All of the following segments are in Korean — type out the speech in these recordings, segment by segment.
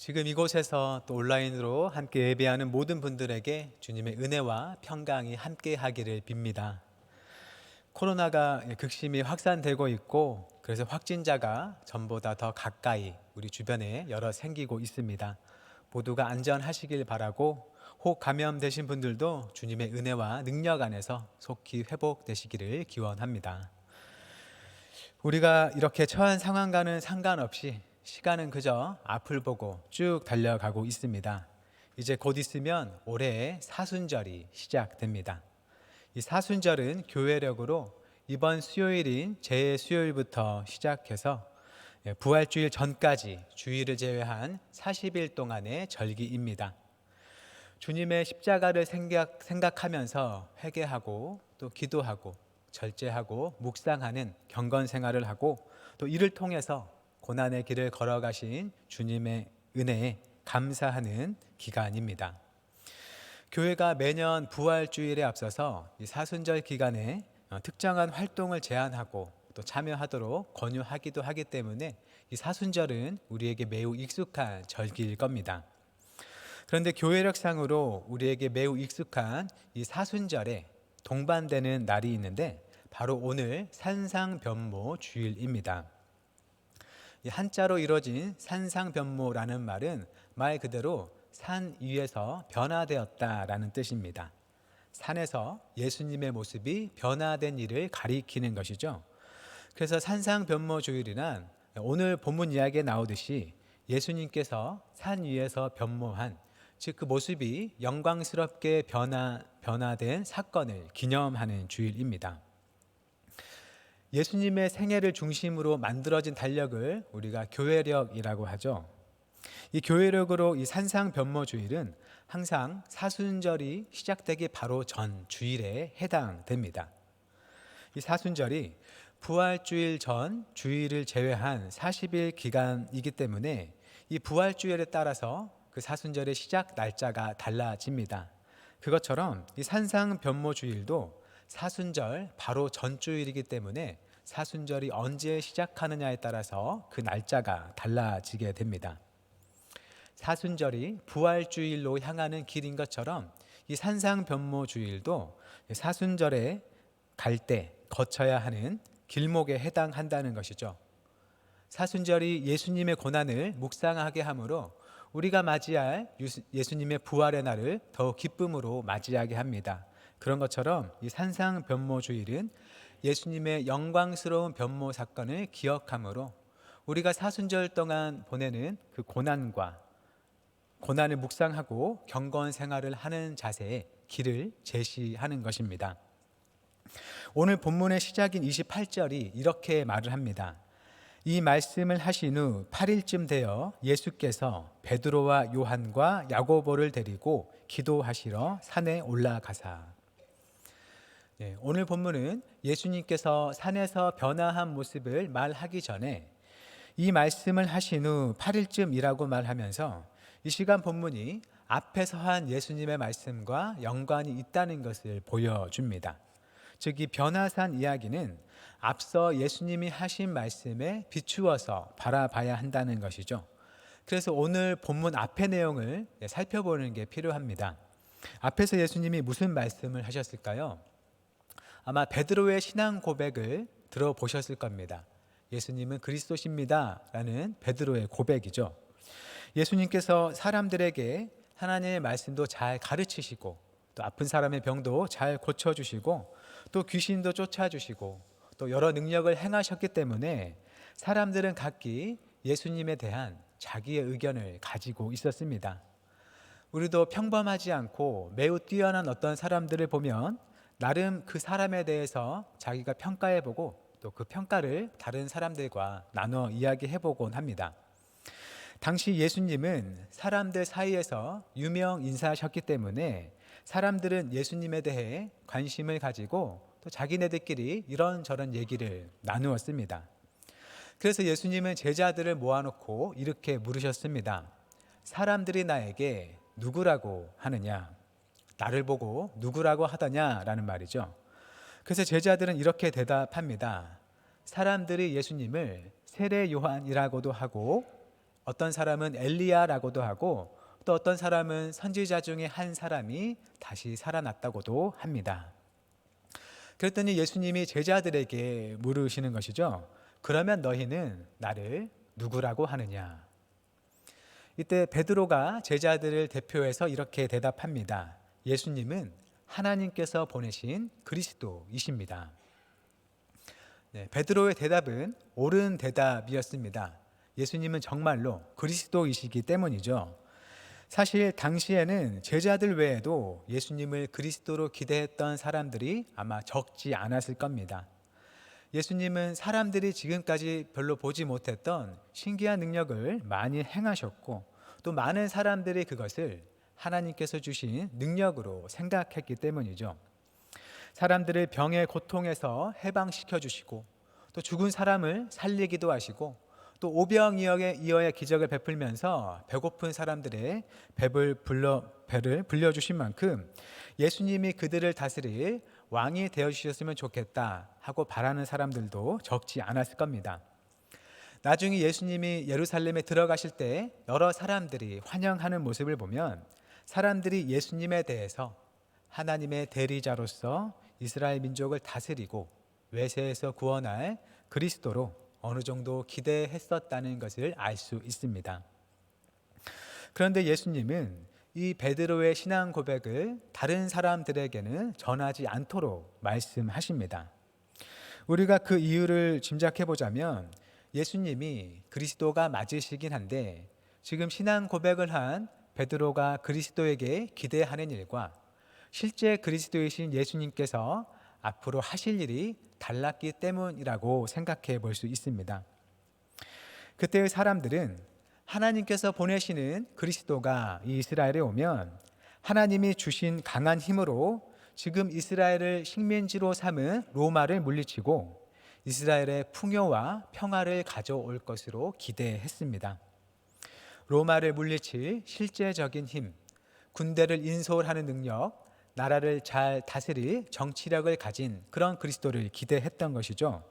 지금 이곳에서 또 온라인으로 함께 예배하는 모든 분들에게 주님의 은혜와 평강이 함께 하기를 빕니다. 코로나가 극심히 확산되고 있고 그래서 확진자가 전보다 더 가까이 우리 주변에 여러 생기고 있습니다. 모두가 안전하시길 바라고 혹 감염되신 분들도 주님의 은혜와 능력 안에서 속히 회복되시기를 기원합니다. 우리가 이렇게 처한 상황과는 상관없이 시간은 그저 앞을 보고 쭉 달려가고 있습니다. 이제 곧 있으면 올해의 사순절이 시작됩니다. 이 사순절은 교회력으로 이번 수요일인 제수요일부터 시작해서 부활주일 전까지 주일을 제외한 40일 동안의 절기입니다. 주님의 십자가를 생각하면서 회개하고 또 기도하고 절제하고 묵상하는 경건 생활을 하고 또 이를 통해서 고난의 길을 걸어가신 주님의 은혜에 감사하는 기간입니다. 교회가 매년 부활주일에 앞서서 이 사순절 기간에 특정한 활동을 제안하고 또 참여하도록 권유하기도 하기 때문에 이 사순절은 우리에게 매우 익숙한 절기일 겁니다. 그런데 교회력상으로 우리에게 매우 익숙한 이 사순절에 동반되는 날이 있는데 바로 오늘 산상변모 주일입니다. 이 한자로 이루어진 산상변모라는 말은 말 그대로 산 위에서 변화되었다라는 뜻입니다. 산에서 예수님의 모습이 변화된 일을 가리키는 것이죠. 그래서 산상변모 주일이란 오늘 본문 이야기에 나오듯이 예수님께서 산 위에서 변모한 즉 그 모습이 영광스럽게 변화된 사건을 기념하는 주일입니다. 예수님의 생애를 중심으로 만들어진 달력을 우리가 교회력이라고 하죠. 이 교회력으로 이 산상변모 주일은 항상 사순절이 시작되기 바로 전 주일에 해당됩니다. 이 사순절이 부활주일 전 주일을 제외한 40일 기간이기 때문에 이 부활주일에 따라서 그 사순절의 시작 날짜가 달라집니다. 그것처럼 이 산상변모 주일도 사순절 바로 전주일이기 때문에 사순절이 언제 시작하느냐에 따라서 그 날짜가 달라지게 됩니다. 사순절이 부활주일로 향하는 길인 것처럼 이 산상변모 주일도 사순절에 갈 때 거쳐야 하는 길목에 해당한다는 것이죠. 사순절이 예수님의 고난을 묵상하게 하므로 우리가 맞이할 예수님의 부활의 날을 더욱 기쁨으로 맞이하게 합니다. 그런 것처럼 이 산상변모 주일은 예수님의 영광스러운 변모 사건을 기억하므로 우리가 사순절 동안 보내는 그 고난을 묵상하고 경건 생활을 하는 자세에 길을 제시하는 것입니다. 오늘 본문의 시작인 28절이 이렇게 말을 합니다. 이 말씀을 하신 후 8일쯤 되어 예수께서 베드로와 요한과 야고보를 데리고 기도하시러 산에 올라가사. 오늘 본문은 예수님께서 산에서 변화한 모습을 말하기 전에 이 말씀을 하신 후 8일쯤이라고 말하면서 이 시간 본문이 앞에서 한 예수님의 말씀과 연관이 있다는 것을 보여줍니다. 즉 이 변화산 이야기는 앞서 예수님이 하신 말씀에 비추어서 바라봐야 한다는 것이죠. 그래서 오늘 본문 앞의 내용을 살펴보는 게 필요합니다. 앞에서 예수님이 무슨 말씀을 하셨을까요? 아마 베드로의 신앙 고백을 들어보셨을 겁니다. 예수님은 그리스도십니다 라는 베드로의 고백이죠. 예수님께서 사람들에게 하나님의 말씀도 잘 가르치시고 또 아픈 사람의 병도 잘 고쳐주시고 또 귀신도 쫓아주시고 또 여러 능력을 행하셨기 때문에 사람들은 각기 예수님에 대한 자기의 의견을 가지고 있었습니다. 우리도 평범하지 않고 매우 뛰어난 어떤 사람들을 보면 나름 그 사람에 대해서 자기가 평가해보고 또 그 평가를 다른 사람들과 나눠 이야기해보곤 합니다. 당시 예수님은 사람들 사이에서 유명 인사셨기 때문에 사람들은 예수님에 대해 관심을 가지고 또 자기네들끼리 이런저런 얘기를 나누었습니다. 그래서 예수님은 제자들을 모아놓고 이렇게 물으셨습니다. 사람들이 나에게 누구라고 하느냐? 나를 보고 누구라고 하더냐라는 말이죠. 그래서 제자들은 이렇게 대답합니다. 사람들이 예수님을 세례 요한이라고도 하고 어떤 사람은 엘리야라고도 하고 또 어떤 사람은 선지자 중에 한 사람이 다시 살아났다고도 합니다. 그랬더니 예수님이 제자들에게 물으시는 것이죠. 그러면 너희는 나를 누구라고 하느냐? 이때 베드로가 제자들을 대표해서 이렇게 대답합니다. 예수님은 하나님께서 보내신 그리스도이십니다. 네, 베드로의 대답은 옳은 대답이었습니다. 예수님은 정말로 그리스도이시기 때문이죠. 사실 당시에는 제자들 외에도 예수님을 그리스도로 기대했던 사람들이 아마 적지 않았을 겁니다. 예수님은 사람들이 지금까지 별로 보지 못했던 신기한 능력을 많이 행하셨고 또 많은 사람들이 그것을 하나님께서 주신 능력으로 생각했기 때문이죠. 사람들을 병의 고통에서 해방시켜 주시고 또 죽은 사람을 살리기도 하시고 또 오병이어의 기적을 베풀면서 배고픈 사람들의 배를 불려주신 만큼 예수님이 그들을 다스릴 왕이 되어주셨으면 좋겠다 하고 바라는 사람들도 적지 않았을 겁니다. 나중에 예수님이 예루살렘에 들어가실 때 여러 사람들이 환영하는 모습을 보면 사람들이 예수님에 대해서 하나님의 대리자로서 이스라엘 민족을 다스리고 외세에서 구원할 그리스도로 어느 정도 기대했었다는 것을 알 수 있습니다. 그런데 예수님은 이 베드로의 신앙 고백을 다른 사람들에게는 전하지 않도록 말씀하십니다. 우리가 그 이유를 짐작해 보자면 예수님이 그리스도가 맞으시긴 한데 지금 신앙 고백을 한 베드로가 그리스도에게 기대하는 일과 실제 그리스도이신 예수님께서 앞으로 하실 일이 달랐기 때문이라고 생각해 볼 수 있습니다. 그때의 사람들은 하나님께서 보내시는 그리스도가 이 이스라엘에 오면 하나님이 주신 강한 힘으로 지금 이스라엘을 식민지로 삼은 로마를 물리치고 이스라엘의 풍요와 평화를 가져올 것으로 기대했습니다. 로마를 물리칠 실제적인 힘, 군대를 인솔하는 능력, 나라를 잘 다스릴 정치력을 가진 그런 그리스도를 기대했던 것이죠.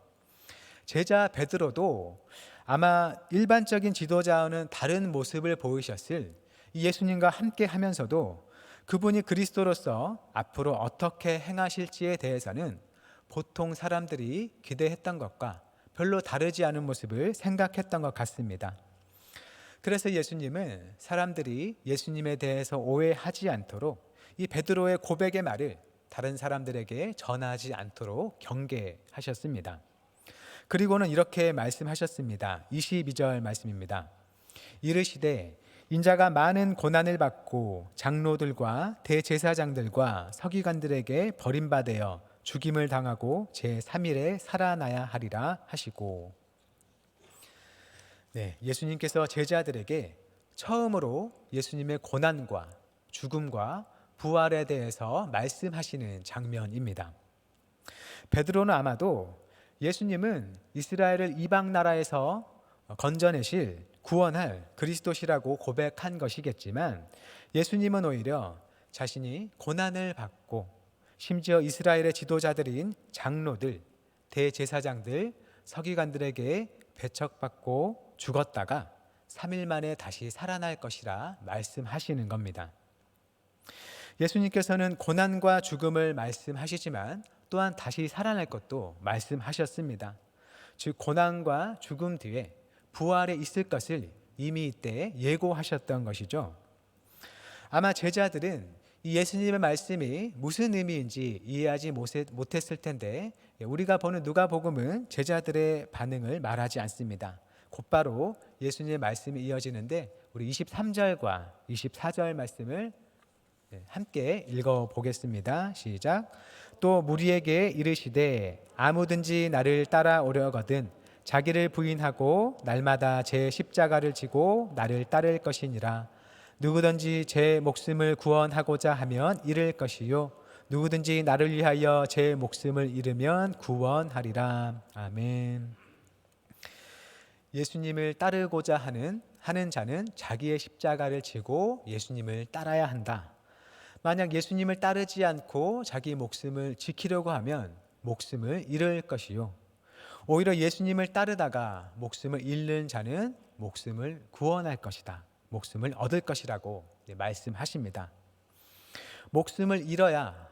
제자 베드로도 아마 일반적인 지도자와는 다른 모습을 보이셨을 예수님과 함께 하면서도 그분이 그리스도로서 앞으로 어떻게 행하실지에 대해서는 보통 사람들이 기대했던 것과 별로 다르지 않은 모습을 생각했던 것 같습니다. 그래서 예수님은 사람들이 예수님에 대해서 오해하지 않도록 이 베드로의 고백의 말을 다른 사람들에게 전하지 않도록 경계하셨습니다. 그리고는 이렇게 말씀하셨습니다. 22절 말씀입니다. 이르시되 인자가 많은 고난을 받고 장로들과 대제사장들과 서기관들에게 버림받아 죽임을 당하고 제3일에 살아나야 하리라 하시고, 네, 예수님께서 제자들에게 처음으로 예수님의 고난과 죽음과 부활에 대해서 말씀하시는 장면입니다. 베드로는 아마도 예수님은 이스라엘을 이방 나라에서 건져내실 구원할 그리스도시라고 고백한 것이겠지만 예수님은 오히려 자신이 고난을 받고 심지어 이스라엘의 지도자들인 장로들, 대제사장들, 서기관들에게 배척받고 죽었다가 3일 만에 다시 살아날 것이라 말씀하시는 겁니다. 예수님께서는 고난과 죽음을 말씀하시지만 또한 다시 살아날 것도 말씀하셨습니다. 즉 고난과 죽음 뒤에 부활에 있을 것을 이미 이때 예고하셨던 것이죠. 아마 제자들은 이 예수님의 말씀이 무슨 의미인지 이해하지 못했을 텐데 우리가 보는 누가복음은 제자들의 반응을 말하지 않습니다. 곧바로 예수님의 말씀이 이어지는데 우리 23절과 24절 말씀을 함께 읽어보겠습니다. 시작. 또 무리에게 이르시되 아무든지 나를 따라오려거든 자기를 부인하고 날마다 제 십자가를 지고 나를 따를 것이니라. 누구든지 제 목숨을 구원하고자 하면 잃을 것이요 누구든지 나를 위하여 제 목숨을 잃으면 구원하리라. 아멘. 예수님을 따르고자 하는 자는 자기의 십자가를 지고 예수님을 따라야 한다. 만약 예수님을 따르지 않고 자기 목숨을 지키려고 하면 목숨을 잃을 것이요 오히려 예수님을 따르다가 목숨을 잃는 자는 목숨을 구원할 것이다, 목숨을 얻을 것이라고 말씀하십니다. 목숨을 잃어야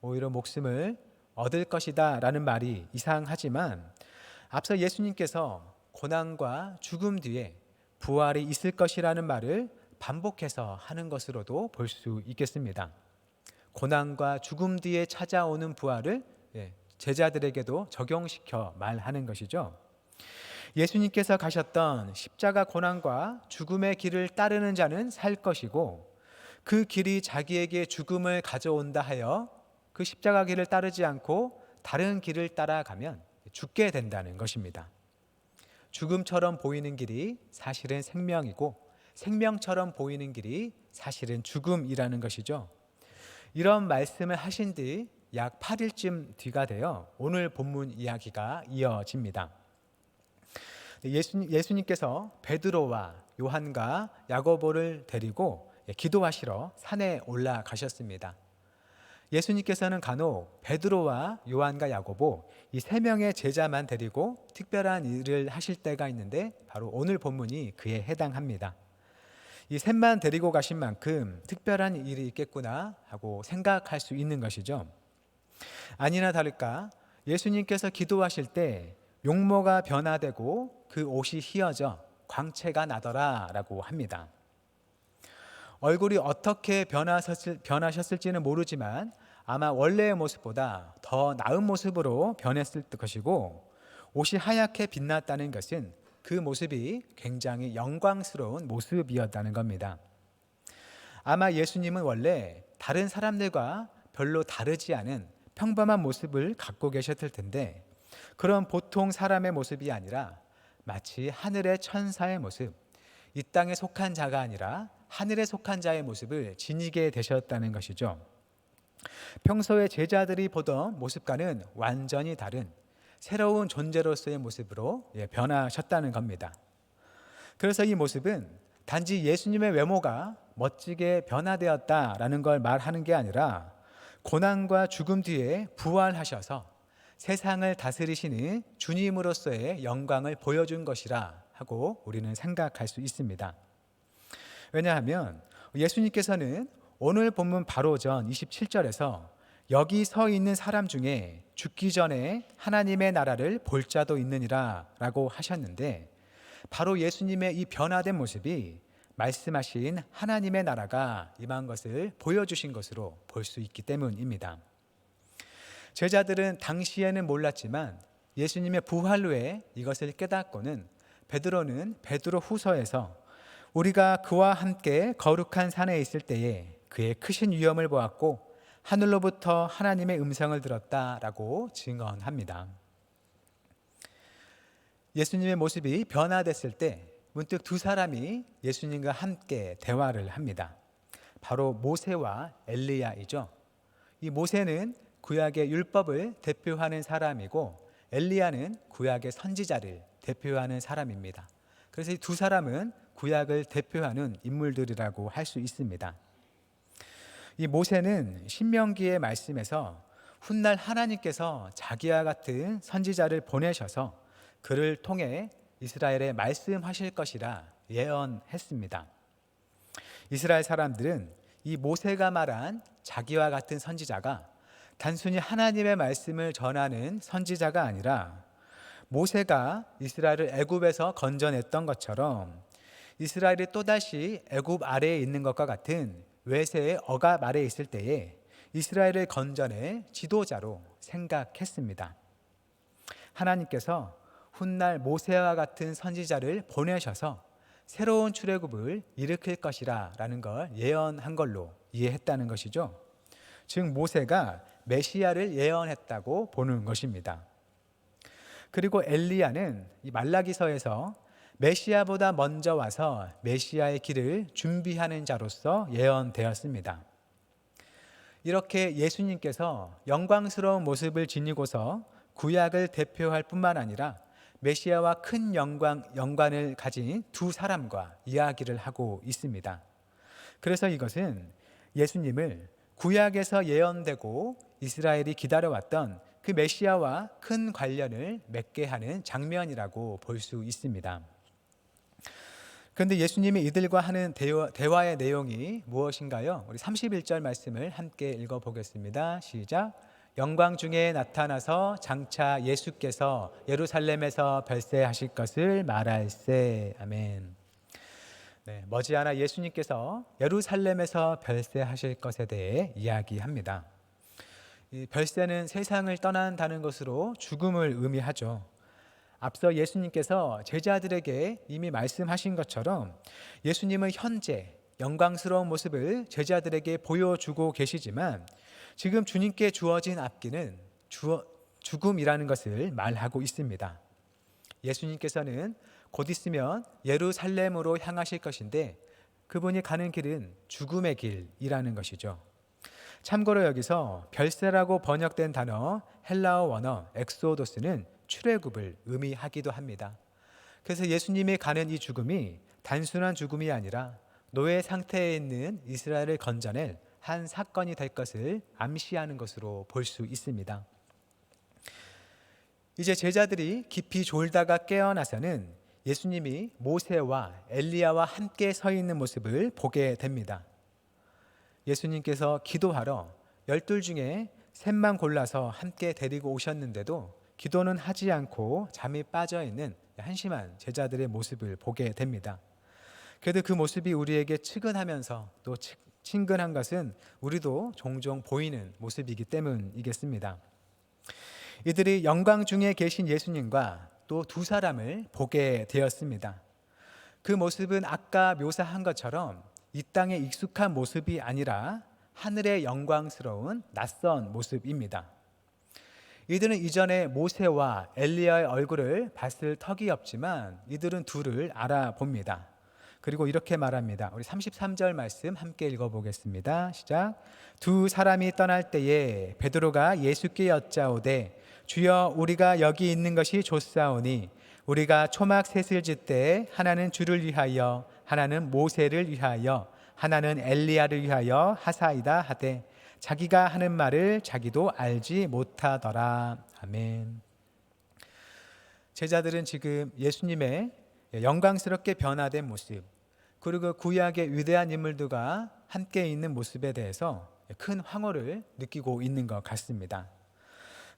오히려 목숨을 얻을 것이다 라는 말이 이상하지만, 앞서 예수님께서 고난과 죽음 뒤에 부활이 있을 것이라는 말을 반복해서 하는 것으로도 볼 수 있겠습니다. 고난과 죽음 뒤에 찾아오는 부활을 제자들에게도 적용시켜 말하는 것이죠. 예수님께서 가셨던 십자가 고난과 죽음의 길을 따르는 자는 살 것이고, 그 길이 자기에게 죽음을 가져온다 하여 그 십자가 길을 따르지 않고 다른 길을 따라가면 죽게 된다는 것입니다. 죽음처럼 보이는 길이 사실은 생명이고, 생명처럼 보이는 길이 사실은 죽음이라는 것이죠. 이런 말씀을 하신 뒤 약 8일쯤 뒤가 되어 오늘 본문 이야기가 이어집니다. 예수님께서 베드로와 요한과 야고보를 데리고 기도하시러 산에 올라가셨습니다. 예수님께서는 간혹 베드로와 요한과 야고보 이 세 명의 제자만 데리고 특별한 일을 하실 때가 있는데, 바로 오늘 본문이 그에 해당합니다. 이 셋만 데리고 가신 만큼 특별한 일이 있겠구나 하고 생각할 수 있는 것이죠. 아니나 다를까 예수님께서 기도하실 때 용모가 변화되고 그 옷이 휘어져 광채가 나더라 라고 합니다. 얼굴이 어떻게 변하셨을지는 모르지만 아마 원래의 모습보다 더 나은 모습으로 변했을 것이고, 옷이 하얗게 빛났다는 것은 그 모습이 굉장히 영광스러운 모습이었다는 겁니다. 아마 예수님은 원래 다른 사람들과 별로 다르지 않은 평범한 모습을 갖고 계셨을 텐데, 그런 보통 사람의 모습이 아니라 마치 하늘의 천사의 모습, 이 땅에 속한 자가 아니라 하늘에 속한 자의 모습을 지니게 되셨다는 것이죠. 평소에 제자들이 보던 모습과는 완전히 다른 새로운 존재로서의 모습으로 변하셨다는 겁니다. 그래서 이 모습은 단지 예수님의 외모가 멋지게 변화되었다라는 걸 말하는 게 아니라, 고난과 죽음 뒤에 부활하셔서 세상을 다스리시는 주님으로서의 영광을 보여준 것이라 하고 우리는 생각할 수 있습니다. 왜냐하면 예수님께서는 오늘 본문 바로 전 27절에서 여기 서 있는 사람 중에 죽기 전에 하나님의 나라를 볼 자도 있느니라 라고 하셨는데, 바로 예수님의 이 변화된 모습이 말씀하신 하나님의 나라가 임한 것을 보여주신 것으로 볼 수 있기 때문입니다. 제자들은 당시에는 몰랐지만 예수님의 부활 후에 이것을 깨닫고는, 베드로는 베드로 후서에서 우리가 그와 함께 거룩한 산에 있을 때에 그의 크신 위엄을 보았고 하늘로부터 하나님의 음성을 들었다라고 증언합니다. 예수님의 모습이 변화됐을 때 문득 두 사람이 예수님과 함께 대화를 합니다. 바로 모세와 엘리야이죠. 이 모세는 구약의 율법을 대표하는 사람이고, 엘리야는 구약의 선지자를 대표하는 사람입니다. 그래서 이 두 사람은 구약을 대표하는 인물들이라고 할 수 있습니다. 이 모세는 신명기의 말씀에서 훗날 하나님께서 자기와 같은 선지자를 보내셔서 그를 통해 이스라엘에 말씀하실 것이라 예언했습니다. 이스라엘 사람들은 이 모세가 말한 자기와 같은 선지자가 단순히 하나님의 말씀을 전하는 선지자가 아니라, 모세가 이스라엘을 애굽에서 건져냈던 것처럼 이스라엘이 또다시 애굽 아래에 있는 것과 같은 외세의 억압 아래에 있을 때에 이스라엘을 건져낼 지도자로 생각했습니다. 하나님께서 훗날 모세와 같은 선지자를 보내셔서 새로운 출애굽을 일으킬 것이라 라는 걸 예언한 걸로 이해했다는 것이죠. 즉 모세가 메시아를 예언했다고 보는 것입니다. 그리고 엘리야는 이 말라기서에서 메시아보다 먼저 와서 메시아의 길을 준비하는 자로서 예언되었습니다. 이렇게 예수님께서 영광스러운 모습을 지니고서 구약을 대표할 뿐만 아니라 메시아와 큰 연관을 가진 두 사람과 이야기를 하고 있습니다. 그래서 이것은 예수님을 구약에서 예언되고 이스라엘이 기다려왔던 그 메시아와 큰 관련을 맺게 하는 장면이라고 볼 수 있습니다. 그런데 예수님이 이들과 하는 대화의 내용이 무엇인가요? 우리 31절 말씀을 함께 읽어보겠습니다. 시작. 영광 중에 나타나서 장차 예수께서 예루살렘에서 별세하실 것을 말할세. 아멘. 네, 머지않아 예수님께서 예루살렘에서 별세하실 것에 대해 이야기합니다. 이 별세는 세상을 떠난다는 것으로 죽음을 의미하죠. 앞서 예수님께서 제자들에게 이미 말씀하신 것처럼 예수님은 현재 영광스러운 모습을 제자들에게 보여주고 계시지만 지금 주님께 주어진 앞길은 죽음이라는 것을 말하고 있습니다. 예수님께서는 곧 있으면 예루살렘으로 향하실 것인데 그분이 가는 길은 죽음의 길이라는 것이죠. 참고로 여기서 별세라고 번역된 단어 헬라어 원어 엑소도스는 출애굽을 의미하기도 합니다. 그래서 예수님이 가는 이 죽음이 단순한 죽음이 아니라 노예 상태에 있는 이스라엘을 건져낼 한 사건이 될 것을 암시하는 것으로 볼 수 있습니다. 이제 제자들이 깊이 졸다가 깨어나서는 예수님이 모세와 엘리야와 함께 서 있는 모습을 보게 됩니다. 예수님께서 기도하러 12 중에 셋만 골라서 함께 데리고 오셨는데도 기도는 하지 않고 잠이 빠져 있는 한심한 제자들의 모습을 보게 됩니다. 그래도 그 모습이 우리에게 측은하면서 또 친근한 것은 우리도 종종 보이는 모습이기 때문이겠습니다. 이들이 영광 중에 계신 예수님과 또 두 사람을 보게 되었습니다. 그 모습은 아까 묘사한 것처럼 이 땅에 익숙한 모습이 아니라 하늘의 영광스러운 낯선 모습입니다. 이들은 이전에 모세와 엘리야의 얼굴을 봤을 턱이 없지만 이들은 둘을 알아봅니다. 그리고 이렇게 말합니다. 우리 33절 말씀 함께 읽어보겠습니다. 시작. 두 사람이 떠날 때에 베드로가 예수께 여짜오되 주여 우리가 여기 있는 것이 좋사오니 우리가 초막 셋을 짓되 하나는 주를 위하여 하나는 모세를 위하여 하나는 엘리야를 위하여 하사이다 하되 자기가 하는 말을 자기도 알지 못하더라. 아멘. 제자들은 지금 예수님의 영광스럽게 변화된 모습 그리고 구약의 위대한 인물들과 함께 있는 모습에 대해서 큰 황홀을 느끼고 있는 것 같습니다.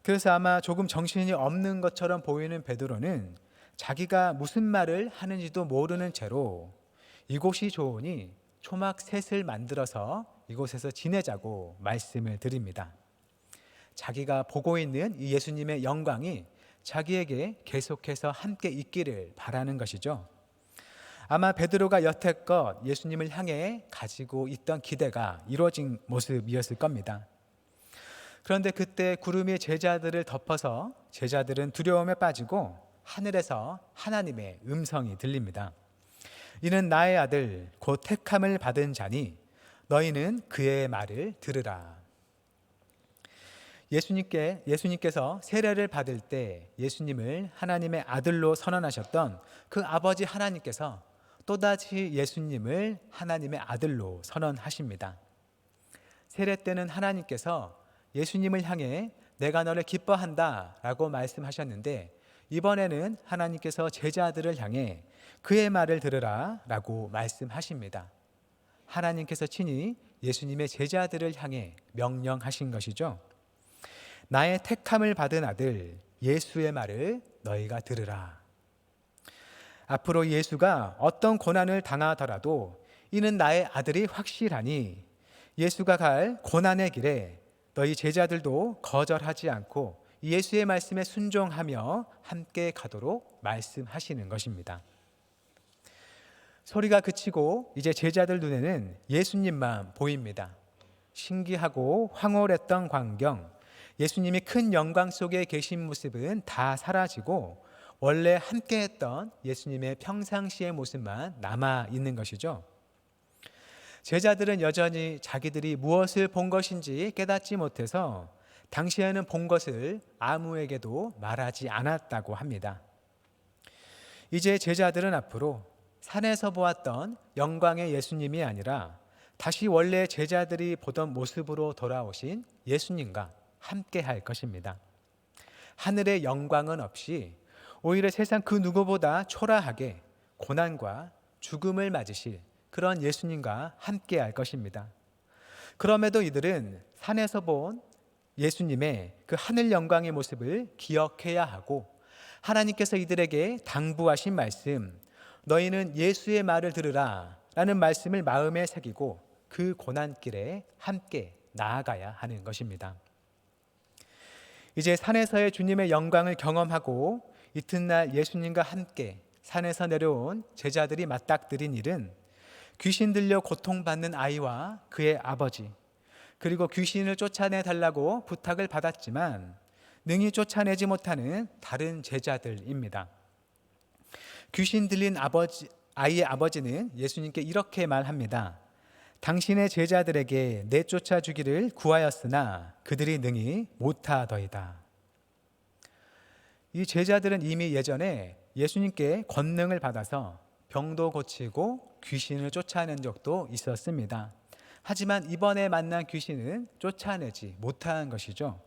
그래서 아마 조금 정신이 없는 것처럼 보이는 베드로는 자기가 무슨 말을 하는지도 모르는 채로 이곳이 좋으니 초막 셋을 만들어서 이곳에서 지내자고 말씀을 드립니다. 자기가 보고 있는 이 예수님의 영광이 자기에게 계속해서 함께 있기를 바라는 것이죠. 아마 베드로가 여태껏 예수님을 향해 가지고 있던 기대가 이루어진 모습이었을 겁니다. 그런데 그때 구름이 제자들을 덮어서 제자들은 두려움에 빠지고 하늘에서 하나님의 음성이 들립니다. 이는 나의 아들 곧 택함을 받은 자니 너희는 그의 말을 들으라. 예수님께서 세례를 받을 때 예수님을 하나님의 아들로 선언하셨던 그 아버지 하나님께서 또다시 예수님을 하나님의 아들로 선언하십니다. 세례 때는 하나님께서 예수님을 향해 내가 너를 기뻐한다 라고 말씀하셨는데 이번에는 하나님께서 제자들을 향해 그의 말을 들으라 라고 말씀하십니다. 하나님께서 친히 예수님의 제자들을 향해 명령하신 것이죠. 나의 택함을 받은 아들 예수의 말을 너희가 들으라. 앞으로 예수가 어떤 고난을 당하더라도 이는 나의 아들이 확실하니 예수가 갈 고난의 길에 너희 제자들도 거절하지 않고 예수의 말씀에 순종하며 함께 가도록 말씀하시는 것입니다. 소리가 그치고 이제 제자들 눈에는 예수님만 보입니다. 신기하고 황홀했던 광경, 예수님이 큰 영광 속에 계신 모습은 다 사라지고 원래 함께했던 예수님의 평상시의 모습만 남아 있는 것이죠. 제자들은 여전히 자기들이 무엇을 본 것인지 깨닫지 못해서 당시에는 본 것을 아무에게도 말하지 않았다고 합니다. 이제 제자들은 앞으로 산에서 보았던 영광의 예수님이 아니라 다시 원래 제자들이 보던 모습으로 돌아오신 예수님과 함께 할 것입니다. 하늘의 영광은 없이 오히려 세상 그 누구보다 초라하게 고난과 죽음을 맞으실 그런 예수님과 함께 할 것입니다. 그럼에도 이들은 산에서 본 예수님의 그 하늘 영광의 모습을 기억해야 하고, 하나님께서 이들에게 당부하신 말씀, 너희는 예수의 말을 들으라 라는 말씀을 마음에 새기고 그 고난길에 함께 나아가야 하는 것입니다. 이제 산에서의 주님의 영광을 경험하고 이튿날 예수님과 함께 산에서 내려온 제자들이 맞닥뜨린 일은 귀신 들려 고통받는 아이와 그의 아버지, 그리고 귀신을 쫓아내 달라고 부탁을 받았지만 능히 쫓아내지 못하는 다른 제자들입니다. 귀신 들린 아이의 아버지는 예수님께 이렇게 말합니다. 당신의 제자들에게 내쫓아 주기를 구하였으나 그들이 능히 못하더이다. 이 제자들은 이미 예전에 예수님께 권능을 받아서 병도 고치고 귀신을 쫓아낸 적도 있었습니다. 하지만 이번에 만난 귀신은 쫓아내지 못한 것이죠.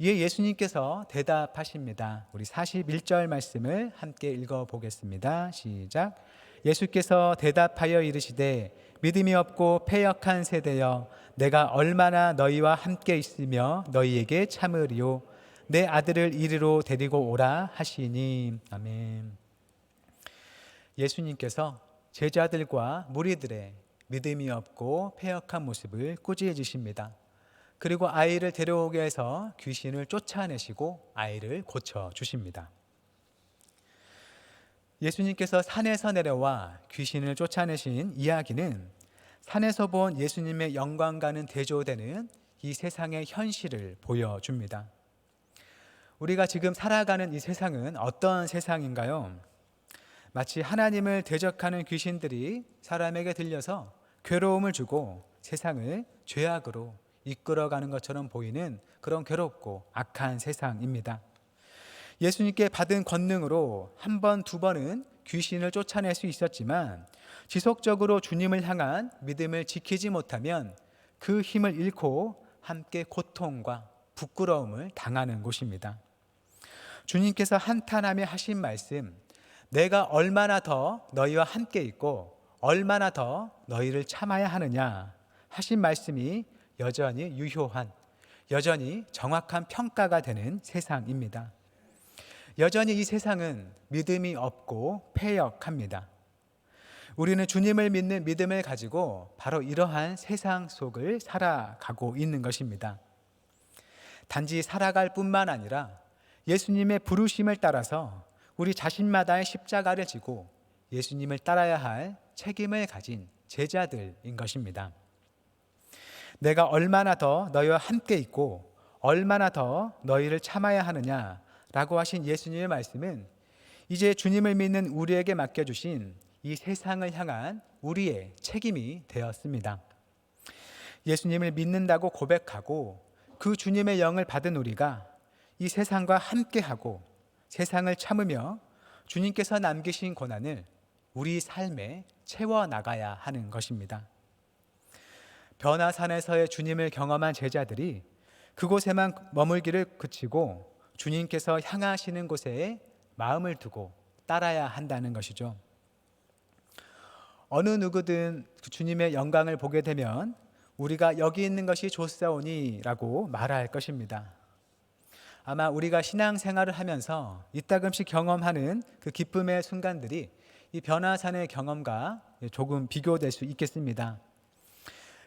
이에 예수님께서 대답하십니다. 우리 41절 말씀을 함께 읽어보겠습니다. 시작. 예수께서 대답하여 이르시되 믿음이 없고 패역한 세대여, 내가 얼마나 너희와 함께 있으며 너희에게 참으리요. 내 아들을 이리로 데리고 오라 하시니. 아멘. 예수님께서 제자들과 무리들의 믿음이 없고 패역한 모습을 꾸짖으십니다. 그리고 아이를 데려오게 해서 귀신을 쫓아내시고 아이를 고쳐주십니다. 예수님께서 산에서 내려와 귀신을 쫓아내신 이야기는 산에서 본 예수님의 영광과는 대조되는 이 세상의 현실을 보여줍니다. 우리가 지금 살아가는 이 세상은 어떤 세상인가요? 마치 하나님을 대적하는 귀신들이 사람에게 들려서 괴로움을 주고 세상을 죄악으로 이끌어가는 것처럼 보이는 그런 괴롭고 악한 세상입니다. 예수님께 받은 권능으로 한 번, 두 번은 귀신을 쫓아낼 수 있었지만 지속적으로 주님을 향한 믿음을 지키지 못하면 그 힘을 잃고 함께 고통과 부끄러움을 당하는 곳입니다. 주님께서 한탄하며 하신 말씀, 내가 얼마나 더 너희와 함께 있고 얼마나 더 너희를 참아야 하느냐 하신 말씀이 여전히 유효한, 여전히 정확한 평가가 되는 세상입니다. 여전히 이 세상은 믿음이 없고 패역합니다. 우리는 주님을 믿는 믿음을 가지고 바로 이러한 세상 속을 살아가고 있는 것입니다. 단지 살아갈 뿐만 아니라 예수님의 부르심을 따라서 우리 자신마다의 십자가를 지고 예수님을 따라야 할 책임을 가진 제자들인 것입니다. 내가 얼마나 더 너희와 함께 있고 얼마나 더 너희를 참아야 하느냐라고 하신 예수님의 말씀은 이제 주님을 믿는 우리에게 맡겨주신 이 세상을 향한 우리의 책임이 되었습니다. 예수님을 믿는다고 고백하고 그 주님의 영을 받은 우리가 이 세상과 함께하고 세상을 참으며 주님께서 남기신 고난을 우리 삶에 채워나가야 하는 것입니다. 변화산에서의 주님을 경험한 제자들이 그곳에만 머물기를 그치고 주님께서 향하시는 곳에 마음을 두고 따라야 한다는 것이죠. 어느 누구든 주님의 영광을 보게 되면 우리가 여기 있는 것이 좋사오니 라고 말할 것입니다. 아마 우리가 신앙생활을 하면서 이따금씩 경험하는 그 기쁨의 순간들이 이 변화산의 경험과 조금 비교될 수 있겠습니다.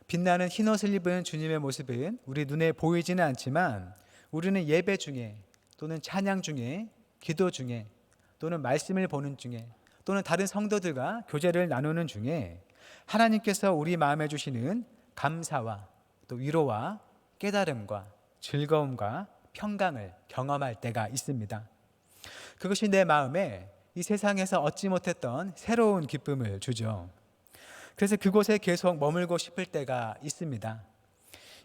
빛나는 흰옷을 입은 주님의 모습은 우리 눈에 보이지는 않지만 우리는 예배 중에 또는 찬양 중에 기도 중에 또는 말씀을 보는 중에 또는 다른 성도들과 교제를 나누는 중에 하나님께서 우리 마음에 주시는 감사와 또 위로와 깨달음과 즐거움과 평강을 경험할 때가 있습니다. 그것이 내 마음에 이 세상에서 얻지 못했던 새로운 기쁨을 주죠. 그래서 그곳에 계속 머물고 싶을 때가 있습니다.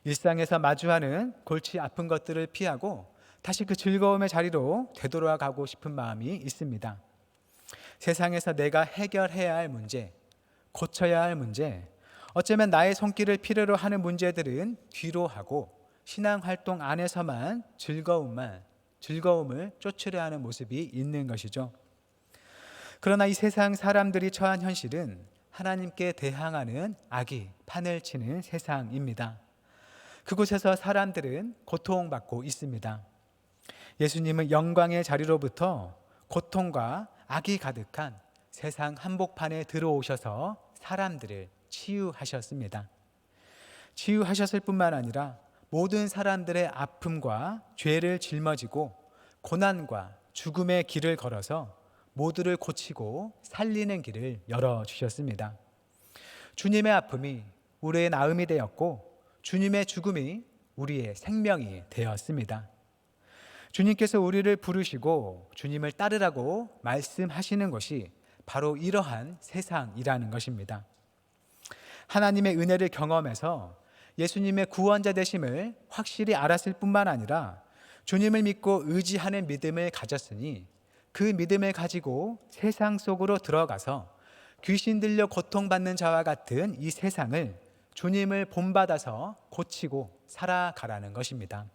일상에서 마주하는 골치 아픈 것들을 피하고 다시 그 즐거움의 자리로 되돌아가고 싶은 마음이 있습니다. 세상에서 내가 해결해야 할 문제, 고쳐야 할 문제, 어쩌면 나의 손길을 필요로 하는 문제들은 뒤로 하고 신앙활동 안에서만 즐거움만 즐거움을 쫓으려 하는 모습이 있는 것이죠. 그러나 이 세상 사람들이 처한 현실은 하나님께 대항하는 악이 판을 치는 세상입니다. 그곳에서 사람들은 고통받고 있습니다. 예수님은 영광의 자리로부터 고통과 악이 가득한 세상 한복판에 들어오셔서 사람들을 치유하셨습니다. 치유하셨을 뿐만 아니라 모든 사람들의 아픔과 죄를 짊어지고 고난과 죽음의 길을 걸어서 모두를 고치고 살리는 길을 열어주셨습니다. 주님의 아픔이 우리의 나음이 되었고 주님의 죽음이 우리의 생명이 되었습니다. 주님께서 우리를 부르시고 주님을 따르라고 말씀하시는 것이 바로 이러한 세상이라는 것입니다. 하나님의 은혜를 경험해서 예수님의 구원자 되심을 확실히 알았을 뿐만 아니라 주님을 믿고 의지하는 믿음을 가졌으니 그 믿음을 가지고 세상 속으로 들어가서 귀신 들려 고통받는 자와 같은 이 세상을 주님을 본받아서 고치고 살아가라는 것입니다.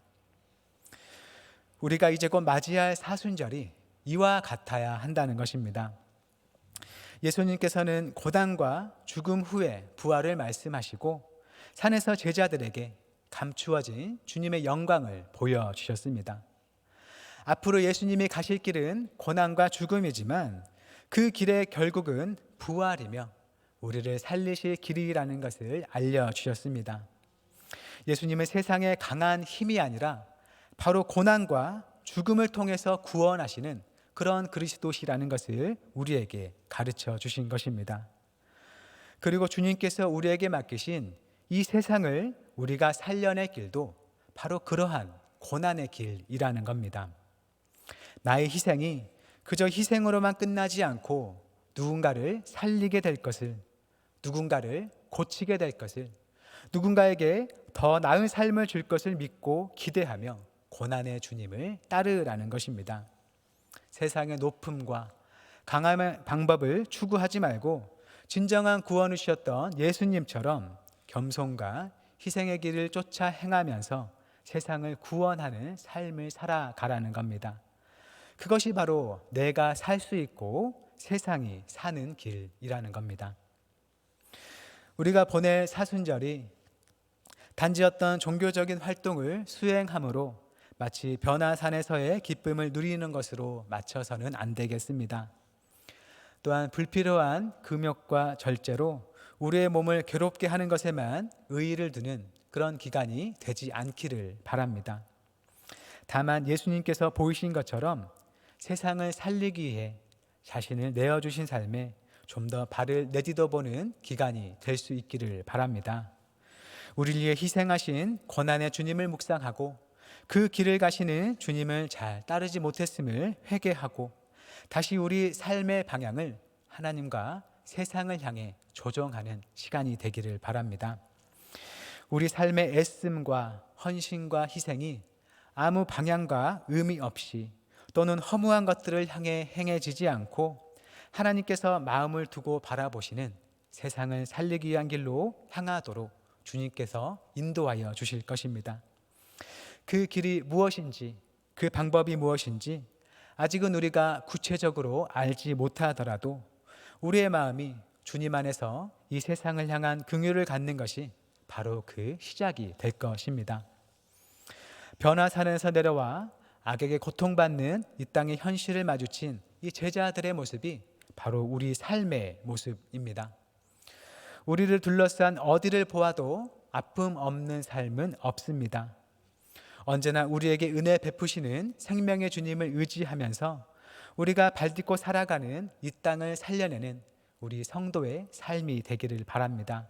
우리가 이제 곧 맞이할 사순절이 이와 같아야 한다는 것입니다. 예수님께서는 고난과 죽음 후에 부활을 말씀하시고 산에서 제자들에게 감추어진 주님의 영광을 보여주셨습니다. 앞으로 예수님이 가실 길은 고난과 죽음이지만 그 길의 결국은 부활이며 우리를 살리실 길이라는 것을 알려주셨습니다. 예수님은 세상의 강한 힘이 아니라 바로 고난과 죽음을 통해서 구원하시는 그런 그리스도시라는 것을 우리에게 가르쳐 주신 것입니다. 그리고 주님께서 우리에게 맡기신 이 세상을 우리가 살려낼 길도 바로 그러한 고난의 길이라는 겁니다. 나의 희생이 그저 희생으로만 끝나지 않고 누군가를 살리게 될 것을, 누군가를 고치게 될 것을, 누군가에게 더 나은 삶을 줄 것을 믿고 기대하며 고난의 주님을 따르라는 것입니다. 세상의 높음과 강함의 방법을 추구하지 말고 진정한 구원을 주셨던 예수님처럼 겸손과 희생의 길을 쫓아 행하면서 세상을 구원하는 삶을 살아가라는 겁니다. 그것이 바로 내가 살 수 있고 세상이 사는 길이라는 겁니다. 우리가 보낼 사순절이 단지 어떤 종교적인 활동을 수행함으로 마치 변화산에서의 기쁨을 누리는 것으로 맞춰서는 안 되겠습니다. 또한 불필요한 금욕과 절제로 우리의 몸을 괴롭게 하는 것에만 의의를 두는 그런 기간이 되지 않기를 바랍니다. 다만 예수님께서 보이신 것처럼 세상을 살리기 위해 자신을 내어주신 삶에 좀 더 발을 내딛어보는 기간이 될 수 있기를 바랍니다. 우리를 위해 희생하신 고난의 주님을 묵상하고 그 길을 가시는 주님을 잘 따르지 못했음을 회개하고 다시 우리 삶의 방향을 하나님과 세상을 향해 조정하는 시간이 되기를 바랍니다. 우리 삶의 애씀과 헌신과 희생이 아무 방향과 의미 없이 또는 허무한 것들을 향해 행해지지 않고 하나님께서 마음을 두고 바라보시는 세상을 살리기 위한 길로 향하도록 주님께서 인도하여 주실 것입니다. 그 길이 무엇인지, 그 방법이 무엇인지 아직은 우리가 구체적으로 알지 못하더라도 우리의 마음이 주님 안에서 이 세상을 향한 긍휼을 갖는 것이 바로 그 시작이 될 것입니다. 변화산에서 내려와 악에게 고통받는 이 땅의 현실을 마주친 이 제자들의 모습이 바로 우리 삶의 모습입니다. 우리를 둘러싼 어디를 보아도 아픔 없는 삶은 없습니다. 언제나 우리에게 은혜 베푸시는 생명의 주님을 의지하면서 우리가 발딛고 살아가는 이 땅을 살려내는 우리 성도의 삶이 되기를 바랍니다.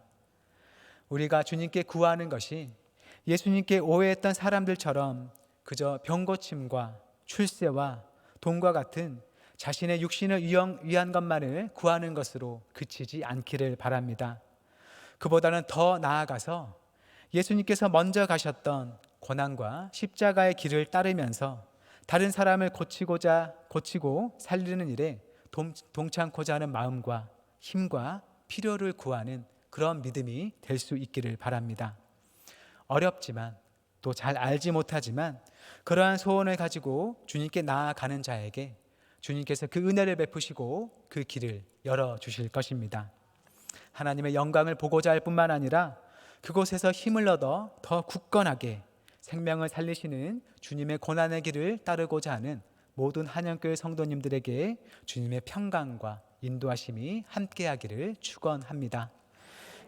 우리가 주님께 구하는 것이 예수님께 오해했던 사람들처럼 그저 병고침과 출세와 돈과 같은 자신의 육신을 위한 것만을 구하는 것으로 그치지 않기를 바랍니다. 그보다는 더 나아가서 예수님께서 먼저 가셨던 고난과 십자가의 길을 따르면서 다른 사람을 고치고 살리는 일에 동참코자 하는 마음과 힘과 필요를 구하는 그런 믿음이 될 수 있기를 바랍니다. 어렵지만 또 잘 알지 못하지만 그러한 소원을 가지고 주님께 나아가는 자에게 주님께서 그 은혜를 베푸시고 그 길을 열어주실 것입니다. 하나님의 영광을 보고자 할 뿐만 아니라 그곳에서 힘을 얻어 더 굳건하게 생명을 살리시는 주님의 고난의 길을 따르고자 하는 모든 한영교회 성도님들에게 주님의 평강과 인도하심이 함께하기를 축원합니다.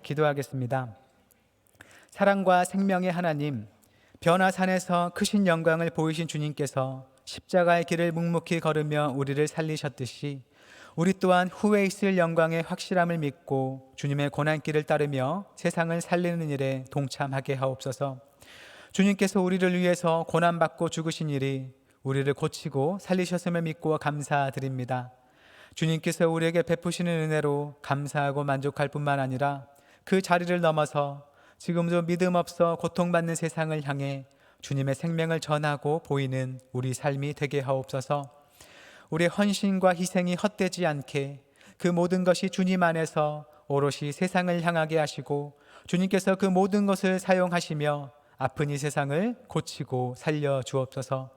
기도하겠습니다. 사랑과 생명의 하나님, 변화산에서 크신 영광을 보이신 주님께서 십자가의 길을 묵묵히 걸으며 우리를 살리셨듯이 우리 또한 후에 있을 영광의 확실함을 믿고 주님의 고난길을 따르며 세상을 살리는 일에 동참하게 하옵소서. 주님께서 우리를 위해서 고난받고 죽으신 일이 우리를 고치고 살리셨음을 믿고 감사드립니다. 주님께서 우리에게 베푸시는 은혜로 감사하고 만족할 뿐만 아니라 그 자리를 넘어서 지금도 믿음 없어 고통받는 세상을 향해 주님의 생명을 전하고 보이는 우리 삶이 되게 하옵소서. 우리의 헌신과 희생이 헛되지 않게 그 모든 것이 주님 안에서 오롯이 세상을 향하게 하시고 주님께서 그 모든 것을 사용하시며 아픈 이 세상을 고치고 살려 주옵소서.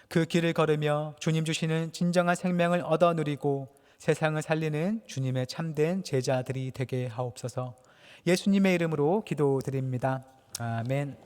그 길을 걸으며 주님 주시는 진정한 생명을 얻어 누리고 세상을 살리는 주님의 참된 제자들이 되게 하옵소서. 예수님의 이름으로 기도드립니다. 아멘.